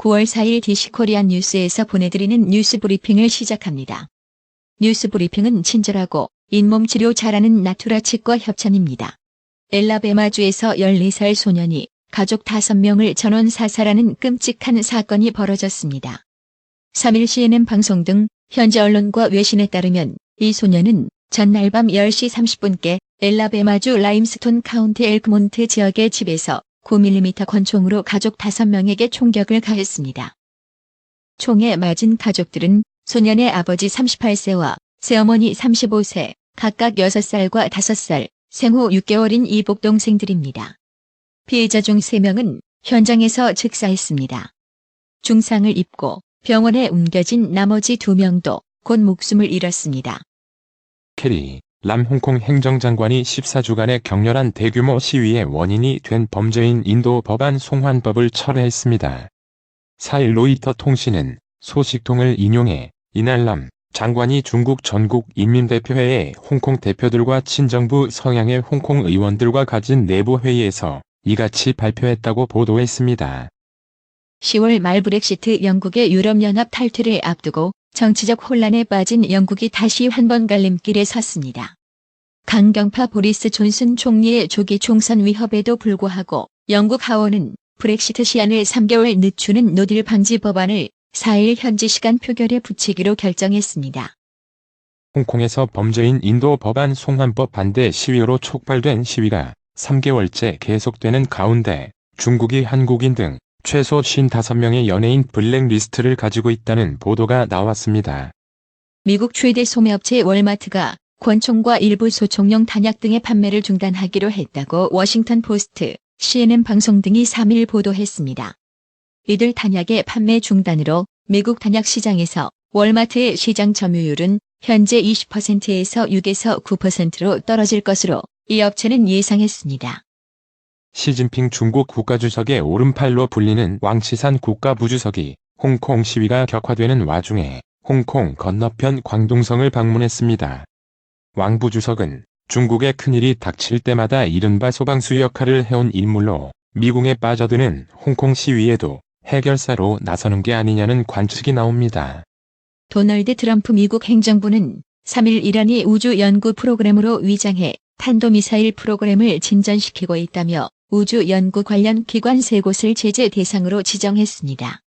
9월 4일 DC코리안 뉴스에서 보내드리는 뉴스 브리핑을 시작합니다. 뉴스 브리핑은 친절하고 잇몸 치료 잘하는 나투라 치과 협찬입니다. 엘라베마주에서 14살 소년이 가족 5명을 전원 사살하는 끔찍한 사건이 벌어졌습니다. 3일 CNN 방송 등 현지 언론과 외신에 따르면 이 소년은 전날 밤 10시 30분께 엘라베마주 라임스톤 카운티 엘크몬트 지역의 집에서 9mm 권총으로 가족 5명에게 총격을 가했습니다. 총에 맞은 가족들은 소년의 아버지 38세와 새어머니 35세, 각각 6살과 5살, 생후 6개월인 이복 동생들입니다. 피해자 중 3명은 현장에서 즉사했습니다. 중상을 입고 병원에 옮겨진 나머지 2명도 곧 목숨을 잃었습니다. 캐리 람 홍콩 행정장관이 14주간의 격렬한 대규모 시위의 원인이 된 범죄인 인도 법안 송환법을 철회했습니다. 4일 로이터 통신은 소식통을 인용해 이날 람 장관이 중국 전국 인민대표회의 홍콩 대표들과 친정부 성향의 홍콩 의원들과 가진 내부 회의에서 이같이 발표했다고 보도했습니다. 10월 말 브렉시트 영국의 유럽연합 탈퇴를 앞두고 정치적 혼란에 빠진 영국이 다시 한 번 갈림길에 섰습니다. 강경파 보리스 존슨 총리의 조기 총선 위협에도 불구하고 영국 하원은 브렉시트 시한을 3개월 늦추는 노딜 방지 법안을 4일 현지 시간 표결에 붙이기로 결정했습니다. 홍콩에서 범죄인 인도 법안 송환법 반대 시위로 촉발된 시위가 3개월째 계속되는 가운데 중국이 한국인 등 최소 55명의 연예인 블랙리스트를 가지고 있다는 보도가 나왔습니다. 미국 최대 소매업체 월마트가 권총과 일부 소총용 탄약 등의 판매를 중단하기로 했다고 워싱턴 포스트, CNN 방송 등이 3일 보도했습니다. 이들 탄약의 판매 중단으로 미국 탄약 시장에서 월마트의 시장 점유율은 현재 20%에서 6에서 9%로 떨어질 것으로 이 업체는 예상했습니다. 시진핑 중국 국가주석의 오른팔로 불리는 왕치산 국가부주석이 홍콩 시위가 격화되는 와중에 홍콩 건너편 광둥성을 방문했습니다. 왕 부주석은 중국의 큰일이 닥칠 때마다 이른바 소방수 역할을 해온 인물로 미궁에 빠져드는 홍콩 시위에도 해결사로 나서는 게 아니냐는 관측이 나옵니다. 도널드 트럼프 미국 행정부는 3일 이란이 우주 연구 프로그램으로 위장해 탄도미사일 프로그램을 진전시키고 있다며 우주 연구 관련 기관 3곳을 제재 대상으로 지정했습니다.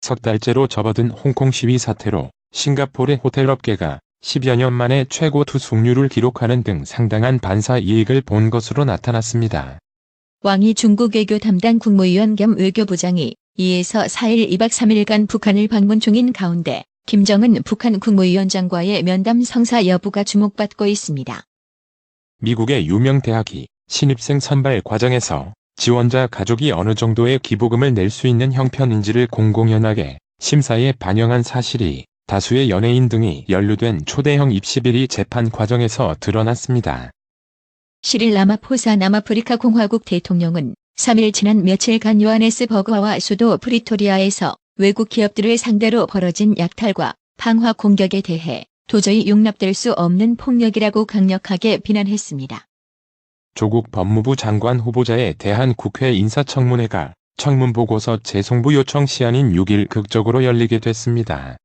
석 달째로 접어든 홍콩 시위 사태로 싱가포르의 호텔업계가 10여 년 만에 최고 투숙률을 기록하는 등 상당한 반사 이익을 본 것으로 나타났습니다. 왕이 중국 외교 담당 국무위원 겸 외교부장이 2에서 4일 2박 3일간 북한을 방문 중인 가운데 김정은 북한 국무위원장과의 면담 성사 여부가 주목받고 있습니다. 미국의 유명 대학이 신입생 선발 과정에서 지원자 가족이 어느 정도의 기부금을 낼 수 있는 형편인지를 공공연하게 심사에 반영한 사실이 다수의 연예인 등이 연루된 초대형 입시비리 재판 과정에서 드러났습니다. 시릴 라마포사 남아프리카 공화국 대통령은 3일 지난 며칠간 요하네스버그와 수도 프리토리아에서 외국 기업들을 상대로 벌어진 약탈과 방화 공격에 대해 도저히 용납될 수 없는 폭력이라고 강력하게 비난했습니다. 조국 법무부 장관 후보자에 대한 국회 인사청문회가 청문보고서 재송부 요청 시한인 6일 극적으로 열리게 됐습니다.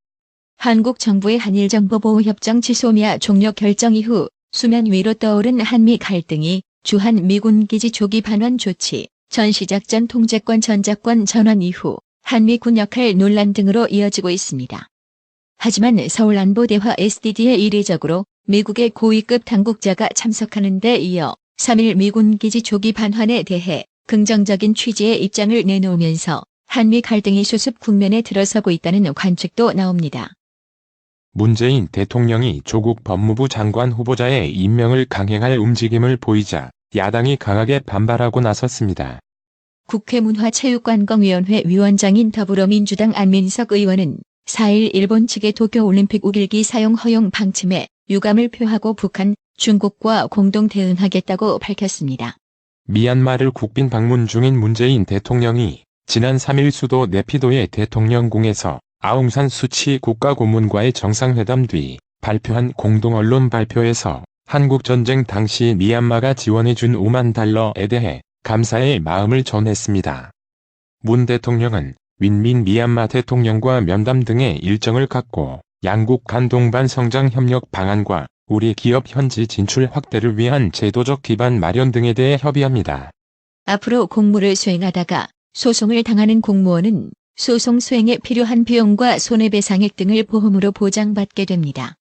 한국 정부의 한일정보보호협정 취소 및 종료 결정 이후 수면 위로 떠오른 한미 갈등이 주한 미군기지 조기 반환 조치, 전시작전 통제권 전작권 전환 이후 한미 군 역할 논란 등으로 이어지고 있습니다. 하지만 서울안보대화 SDD에 이례적으로 미국의 고위급 당국자가 참석하는 데 이어 3일 미군기지 조기 반환에 대해 긍정적인 취지의 입장을 내놓으면서 한미 갈등이 수습 국면에 들어서고 있다는 관측도 나옵니다. 문재인 대통령이 조국 법무부 장관 후보자의 임명을 강행할 움직임을 보이자 야당이 강하게 반발하고 나섰습니다. 국회 문화체육관광위원회 위원장인 더불어민주당 안민석 의원은 4일 일본 측의 도쿄올림픽 우길기 사용 허용 방침에 유감을 표하고 북한, 중국과 공동 대응하겠다고 밝혔습니다. 미얀마를 국빈 방문 중인 문재인 대통령이 지난 3일 수도 네피도의 대통령궁에서 아웅산 수치 국가고문과의 정상회담 뒤 발표한 공동언론 발표에서 한국 전쟁 당시 미얀마가 지원해준 5만 달러에 대해 감사의 마음을 전했습니다. 문 대통령은 윈민 미얀마 대통령과 면담 등의 일정을 갖고 양국 간 동반 성장 협력 방안과 우리 기업 현지 진출 확대를 위한 제도적 기반 마련 등에 대해 협의합니다. 앞으로 공무를 수행하다가 소송을 당하는 공무원은 소송 수행에 필요한 비용과 손해배상액 등을 보험으로 보장받게 됩니다.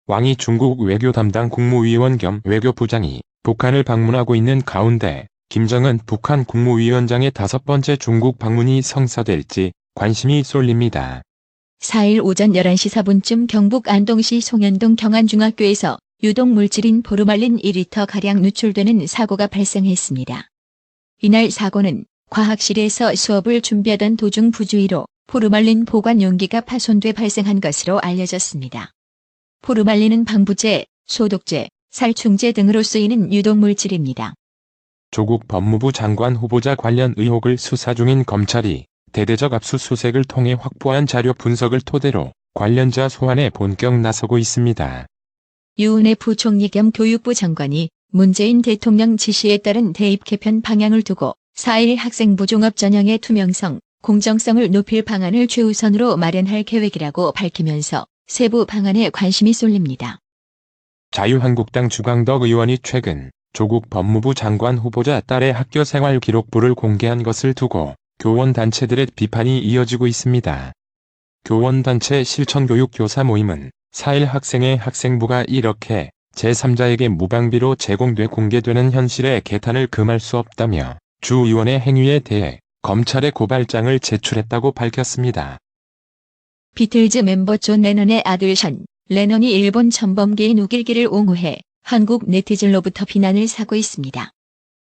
왕이 중국 외교 담당 국무위원 겸 외교부장이 북한을 방문하고 있는 가운데 김정은 북한 국무위원장의 5번째 중국 방문이 성사될지 관심이 쏠립니다. 4일 오전 11시 4분쯤 경북 안동시 송현동 경안중학교에서 유독물질인 포르말린 2리터가량 누출되는 사고가 발생했습니다. 이날 사고는 과학실에서 수업을 준비하던 도중 부주의로 포르말린 보관 용기가 파손돼 발생한 것으로 알려졌습니다. 포르말린은 방부제, 소독제, 살충제 등으로 쓰이는 유독물질입니다. 조국 법무부 장관 후보자 관련 의혹을 수사 중인 검찰이 대대적 압수수색을 통해 확보한 자료 분석을 토대로 관련자 소환에 본격 나서고 있습니다. 유은혜 부총리 겸 교육부 장관이 문재인 대통령 지시에 따른 대입 개편 방향을 두고 4일 학생부 종합 전형의 투명성, 공정성을 높일 방안을 최우선으로 마련할 계획이라고 밝히면서 세부 방안에 관심이 쏠립니다. 자유한국당 주광덕 의원이 최근 조국 법무부 장관 후보자 딸의 학교생활 기록부를 공개한 것을 두고 교원단체들의 비판이 이어지고 있습니다. 교원단체 실천교육교사 모임은 4일 학생의 학생부가 이렇게 제3자에게 무방비로 제공돼 공개되는 현실에 개탄을 금할 수 없다며 주 의원의 행위에 대해 검찰에 고발장을 제출했다고 밝혔습니다. 비틀즈 멤버 존 레넌의 아들 션 레넌이 일본 전범계인 우길기를 옹호해 한국 네티즌로부터 비난을 사고 있습니다.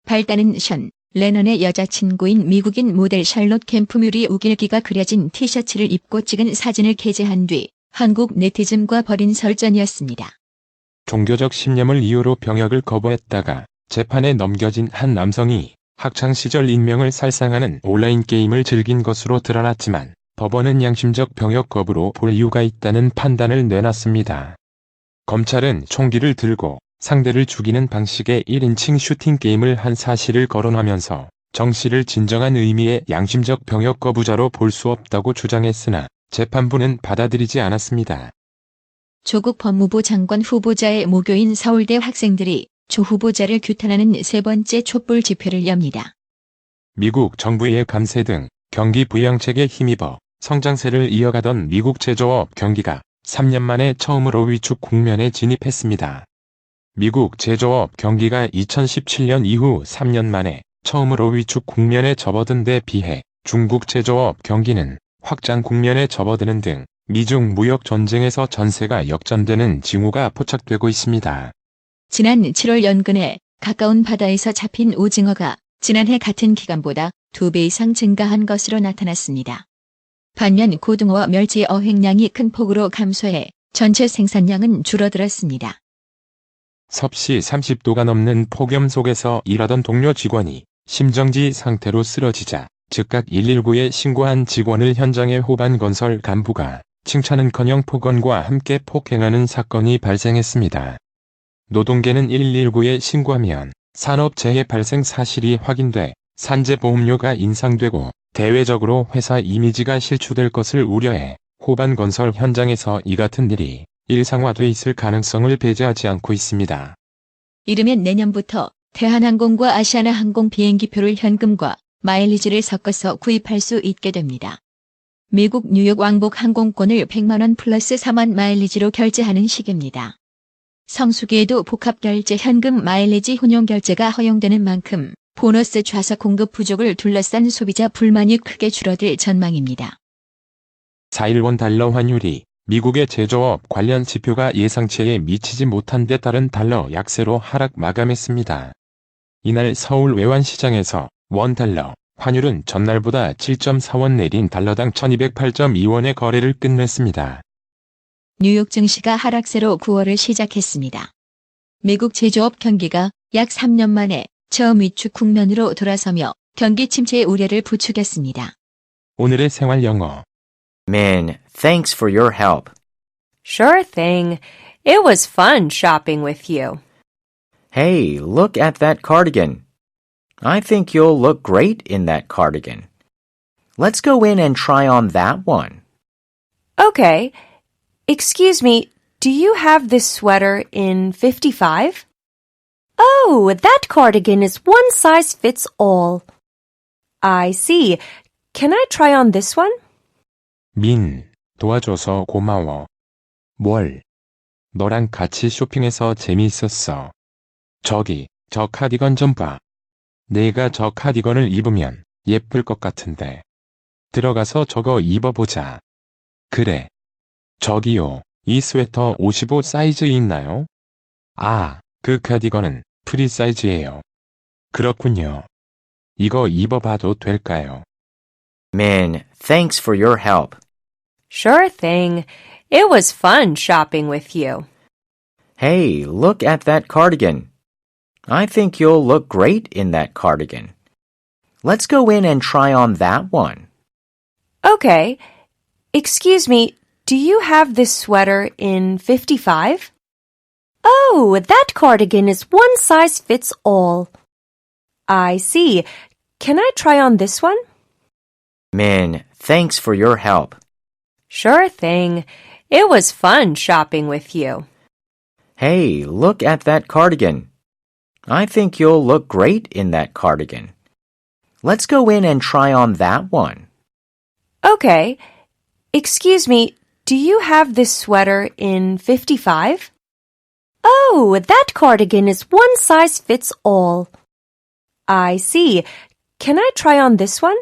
발단은 션 레넌의 여자친구인 미국인 모델 샬롯 캠프뮬이 우길기가 그려진 티셔츠를 입고 찍은 사진을 게재한 뒤 한국 네티즌과 벌인 설전이었습니다. 종교적 신념을 이유로 병역을 거부했다가 재판에 넘겨진 한 남성이 학창시절 인명을 살상하는 온라인 게임을 즐긴 것으로 드러났지만 법원은 양심적 병역 거부로 볼 이유가 있다는 판단을 내놨습니다. 검찰은 총기를 들고 상대를 죽이는 방식의 1인칭 슈팅 게임을 한 사실을 거론하면서 정 씨를 진정한 의미의 양심적 병역 거부자로 볼 수 없다고 주장했으나 재판부는 받아들이지 않았습니다. 조국 법무부 장관 후보자의 모교인 서울대 학생들이 조 후보자를 규탄하는 세 번째 촛불 집회를 엽니다. 미국 정부의 감세 등 경기 부양책에 힘입어 성장세를 이어가던 미국 제조업 경기가 3년 만에 처음으로 위축 국면에 진입했습니다. 미국 제조업 경기가 2017년 이후 3년 만에 처음으로 위축 국면에 접어든 데 비해 중국 제조업 경기는 확장 국면에 접어드는 등 미중 무역 전쟁에서 전세가 역전되는 징후가 포착되고 있습니다. 지난 7월 연근에 가까운 바다에서 잡힌 오징어가 지난해 같은 기간보다 2배 이상 증가한 것으로 나타났습니다. 반면 고등어와 멸치 어획량이 큰 폭으로 감소해 전체 생산량은 줄어들었습니다. 섭씨 30도가 넘는 폭염 속에서 일하던 동료 직원이 심정지 상태로 쓰러지자 즉각 119에 신고한 직원을 현장의 호반건설 간부가 칭찬은커녕 폭언과 함께 폭행하는 사건이 발생했습니다. 노동계는 119에 신고하면 산업재해 발생 사실이 확인돼 산재보험료가 인상되고 대외적으로 회사 이미지가 실추될 것을 우려해 호반건설 현장에서 이 같은 일이 일상화돼 있을 가능성을 배제하지 않고 있습니다. 이르면 내년부터 대한항공과 아시아나항공 비행기표를 현금과 마일리지를 섞어서 구입할 수 있게 됩니다. 미국 뉴욕 왕복 항공권을 100만원 플러스 4만 마일리지로 결제하는 식입니다. 성수기에도 복합결제 현금 마일리지 혼용 결제가 허용되는 만큼 보너스 좌석 공급 부족을 둘러싼 소비자 불만이 크게 줄어들 전망입니다. 4일 원 달러 환율이 미국의 제조업 관련 지표가 예상치에 미치지 못한 데 따른 달러 약세로 하락 마감했습니다. 이날 서울 외환시장에서 원 달러 환율은 전날보다 7.4원 내린 달러당 1208.2원의 거래를 끝냈습니다. 뉴욕 증시가 하락세로 9월을 시작했습니다. 미국 제조업 경기가 약 3년 만에 처음 위축 국면으로 돌아서며 경기 침체의 우려를 부추겼습니다. 오늘의 생활 영어. Min, thanks for your help. Sure thing. It was fun shopping with you. Hey, look at that cardigan. I think you'll look great in that cardigan. Let's go in and try on that one. Okay. Excuse me, do you have this sweater in 55? Oh, that cardigan is one size fits all. I see. Can I try on this one? 민, 도와줘서 고마워. 뭘? 너랑 같이 쇼핑해서 재미있었어. 저기, 저 카디건 좀 봐. 내가 저 카디건을 입으면 예쁠 것 같은데. 들어가서 저거 입어보자. 그래. 저기요, 이 스웨터 55 사이즈 있나요? 아, 그 카디건은 프리 사이즈예요. 그렇군요. 이거 입어봐도 될까요? Min, thanks for your help. Sure thing. It was fun shopping with you. Hey, look at that cardigan. I think you'll look great in that cardigan. Let's go in and try on that one. Okay. Excuse me, do you have this sweater in 55? Oh, that cardigan is one size fits all. I see. Can I try on this one? Min, thanks for your help. Sure thing. It was fun shopping with you. Hey, look at that cardigan. I think you'll look great in that cardigan. Let's go in and try on that one. Okay. Excuse me, do you have this sweater in 55? Oh, that cardigan is one size fits all. I see. Can I try on this one?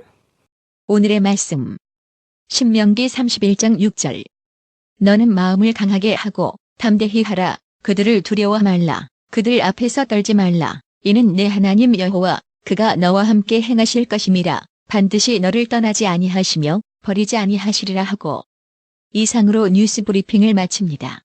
오늘의 말씀. 신명기 31장 6절. 너는 마음을 강하게 하고 담대히 하라. 그들을 두려워 말라. 그들 앞에서 떨지 말라. 이는 내 하나님 여호와 그가 너와 함께 행하실 것임이라. 반드시 너를 떠나지 아니하시며 버리지 아니하시리라 하고. 이상으로 뉴스 브리핑을 마칩니다.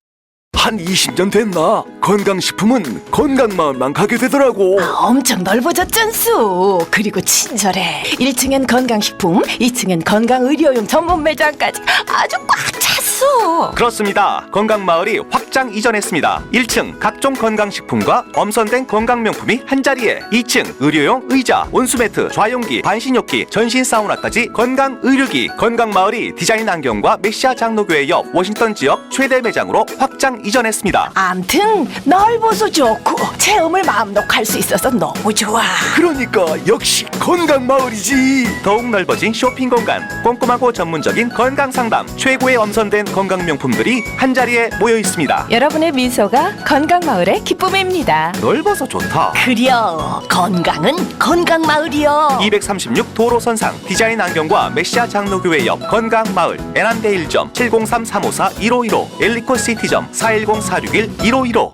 한 20년 됐나? 건강식품은 건강마을만 가게 되더라고. 엄청 넓어졌잖수. 그리고 친절해. 1층엔 건강식품, 2층엔 건강의료용 전문 매장까지 아주 꽉 찼어. 그렇습니다. 건강마을이 확장 이전했습니다. 1층 각종 건강식품과 엄선된 건강명품이 한자리에, 2층 의료용 의자, 온수매트, 좌용기, 반신욕기, 전신 사우나까지 건강의료기. 건강마을이 디자인 안경과 메시아 장로교회 옆 워싱턴 지역 최대 매장으로 확장 이전했습니다. 암튼 넓어서 좋고 체험을 마음 놓고 할 수 있어서 너무 좋아. 그러니까 역시 건강마을이지. 더욱 넓어진 쇼핑 공간, 꼼꼼하고 전문적인 건강상담, 최고의 엄선된 건강명품들이 한자리에 모여 있습니다. 여러분의 미소가 건강마을의 기쁨입니다. 넓어서 좋다. 그려 건강은 건강마을이여. 236 도로선상 디자인 안경과 메시아 장로교회 옆 건강마을, 애난데 1점 703-354-1515, 엘리코 시티점 410-461-1515.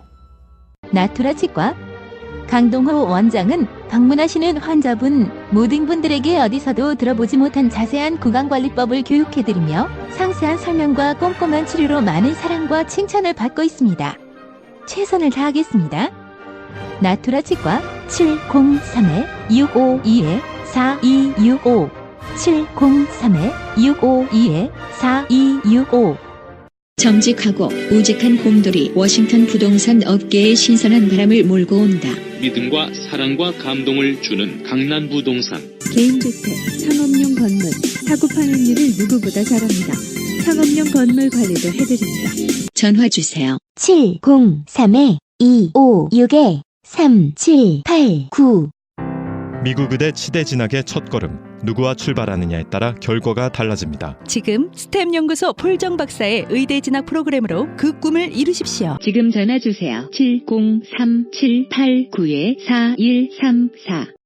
나투라 치과 강동호 원장은 방문하시는 환자분 모든 분들에게 어디서도 들어보지 못한 자세한 구강관리법을 교육해드리며 상세한 설명과 꼼꼼한 치료로 많은 사랑과 칭찬을 받고 있습니다. 최선을 다하겠습니다. 나투라 치과 703-652-4265 703-652-4265. 정직하고 우직한 곰돌이 워싱턴 부동산 업계에 신선한 바람을 몰고 온다. 믿음과 사랑과 감동을 주는 강남부동산. 개인주택, 상업용 건물, 사고 파행률을 누구보다 잘합니다. 상업용 건물 관리도 해드립니다. 전화 주세요. 703-256-3789. 미국 의대 치대 진학의 첫걸음. 누구와 출발하느냐에 따라 결과가 달라집니다. 지금 스템 연구소 폴정 박사의 의대 진학 프로그램으로 그 꿈을 이루십시오. 지금 전화 주세요. 703-789-4134